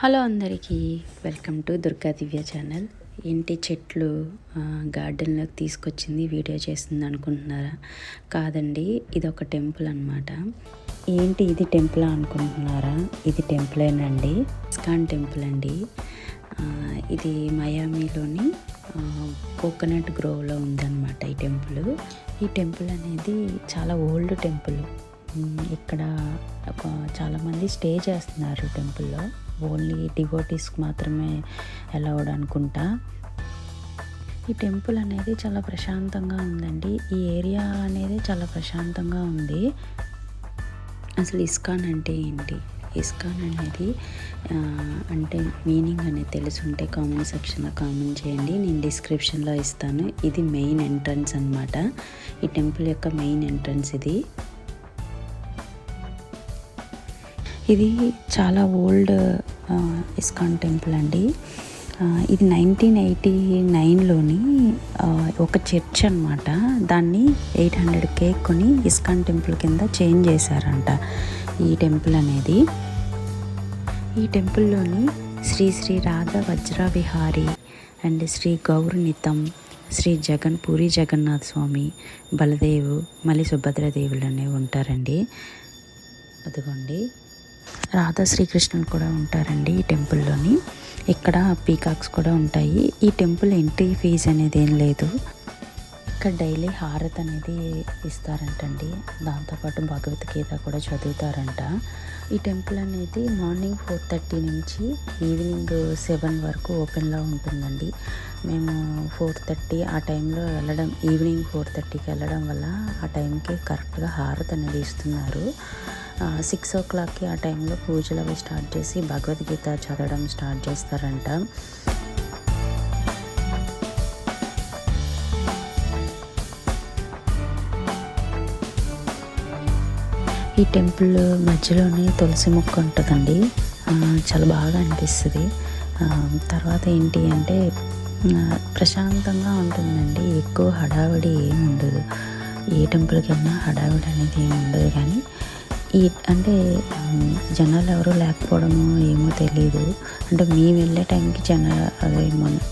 Hello అందరికీ, welcome to Durga Divya channel. ఇంటి చెట్లు గార్డెన్లోకి తీసుకొచ్చింది వీడియో చేస్తుంది అనుకుంటున్నారా? కాదండి, ఇది ఒక టెంపుల్ అనమాట. ఏంటి ఇది టెంపుల్ అనుకుంటున్నారా? ఇది టెంపులేనండి, ఇస్కాన్ టెంపుల్ అండి. ఇది మయామిలోని కోకోనట్ గ్రోవ్లో ఉందన్నమాట ఈ టెంపుల్. ఈ టెంపుల్ అనేది చాలా ఓల్డ్ టెంపుల్. ఇక్కడ చాలామంది స్టే చేస్తున్నారు టెంపుల్లో. ఓన్లీ డివోటీస్కి మాత్రమే అలౌడ్ అనుకుంటా. ఈ టెంపుల్ అనేది చాలా ప్రశాంతంగా ఉందండి. ఈ ఏరియా అనేది చాలా ప్రశాంతంగా ఉంది. అసలు ఇస్కాన్ అంటే ఏంటి? ఇస్కాన్ అనేది అంటే మీనింగ్ అనేది తెలుసుంటే కామెంట్ సెక్షన్లో కామెంట్ చేయండి, నేను డిస్క్రిప్షన్లో ఇస్తాను. ఇది మెయిన్ ఎంట్రన్స్ అనమాట. ఈ టెంపుల్ యొక్క మెయిన్ ఎంట్రన్స్ ఇది చాలా ఓల్డ్ ఇస్కాన్ టెంపుల్ అండి. ఇది 1989లోని ఒక చర్చ్ అనమాట. దాన్ని 800K కొని ఇస్కాన్ టెంపుల్ కింద చేంజ్ చేశారంట ఈ టెంపుల్ అనేది. ఈ టెంపుల్లోని శ్రీ శ్రీ రాధా వజ్ర విహారీ అండ్ శ్రీ గౌరనితం, శ్రీ పూరి జగన్నాథ్ స్వామి, బలదేవు, మళ్ళీ సుభద్రదేవులు అనేవి ఉంటారండి. అదిగోండి, రాధా శ్రీకృష్ణులు కూడా ఉంటారండి ఈ టెంపుల్లోని. ఇక్కడ పీకాక్స్ కూడా ఉంటాయి. ఈ టెంపుల్ ఎంట్రీ ఫీజు అనేది ఏం లేదు. ఇక్కడ డైలీ హారతి అనేది ఇస్తారంటండి. దాంతోపాటు భగవద్గీత కూడా చదువుతారంట. ఈ టెంపుల్ అనేది మార్నింగ్ 4:30 నుంచి ఈవినింగ్ 7 వరకు ఓపెన్లో ఉంటుందండి. మేము 4:30 ఆ టైంలో వెళ్ళడం, ఈవినింగ్ 4:30కి వెళ్ళడం వల్ల ఆ టైంకి కరెక్ట్గా హారతి అనేది ఇస్తున్నారు. 6 o'clockకి ఆ టైంలో పూజలు అవి స్టార్ట్ చేసి భగవద్గీత చదవడం స్టార్ట్ చేస్తారంట. ఈ టెంపుల్ మధ్యలోనే తులసి మొక్క ఉంటుందండి. చాలా బాగా అనిపిస్తుంది. తర్వాత ఏంటి అంటే ప్రశాంతంగా ఉంటుందండి. ఎక్కువ హడావిడి ఏమి ఉండదు. ఏ టెంపుల్కి వెళ్ళినా హడావిడి అనేది ఏమి ఉండదు. కానీ అంటే జనాలు ఎవరు లేకపోవడమో ఏమో తెలియదు. అంటే మేము వెళ్ళే టైంకి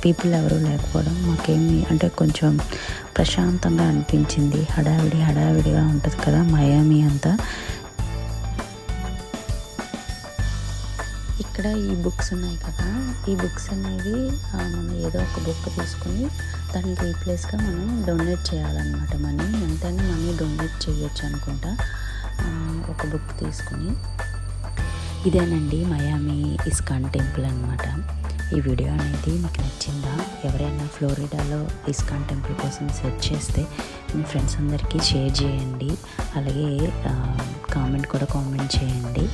పీపుల్ ఎవరు లేకపోవడం మాకేమి అంటే కొంచెం ప్రశాంతంగా అనిపించింది. హడావిడిగా ఉంటుంది కదా మయామి అంతా. ఇక్కడ ఈ బుక్స్ ఉన్నాయి కదా, ఈ బుక్స్ అనేవి మనం ఏదో ఒక బుక్ తీసుకుని దానికి రీప్లేస్గా మనం డొనేట్ చేయాలన్నమాట. ఎంతైనా మనీ డొనేట్ చేయొచ్చు అనుకుంటా ఒక బుక్ తీసుకుని. ఇదేనండి మయామి ఇస్కాన్ టెంపుల్ అనమాట. ఈ వీడియో అనేది మీకు నచ్చిందా? ఎవరైనా ఫ్లోరిడాలో ఇస్కాన్ టెంపుల్ కోసం సెర్చ్ చేస్తే మీ ఫ్రెండ్స్ అందరికీ షేర్ చేయండి. అలాగే కామెంట్ చేయండి.